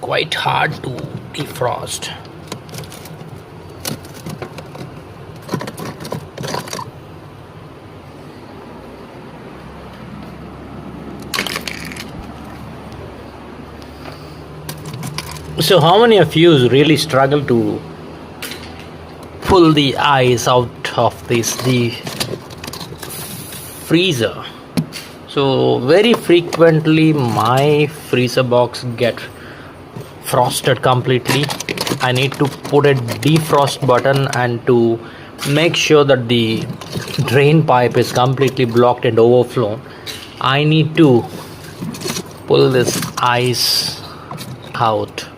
quite hard to defrost. So how many of you really struggle to pull the ice out of the freezer? So very frequently my freezer box get frosted completely. I need to put a defrost button, and to make sure that the drain pipe is completely blocked and overflown, I need to pull this ice out.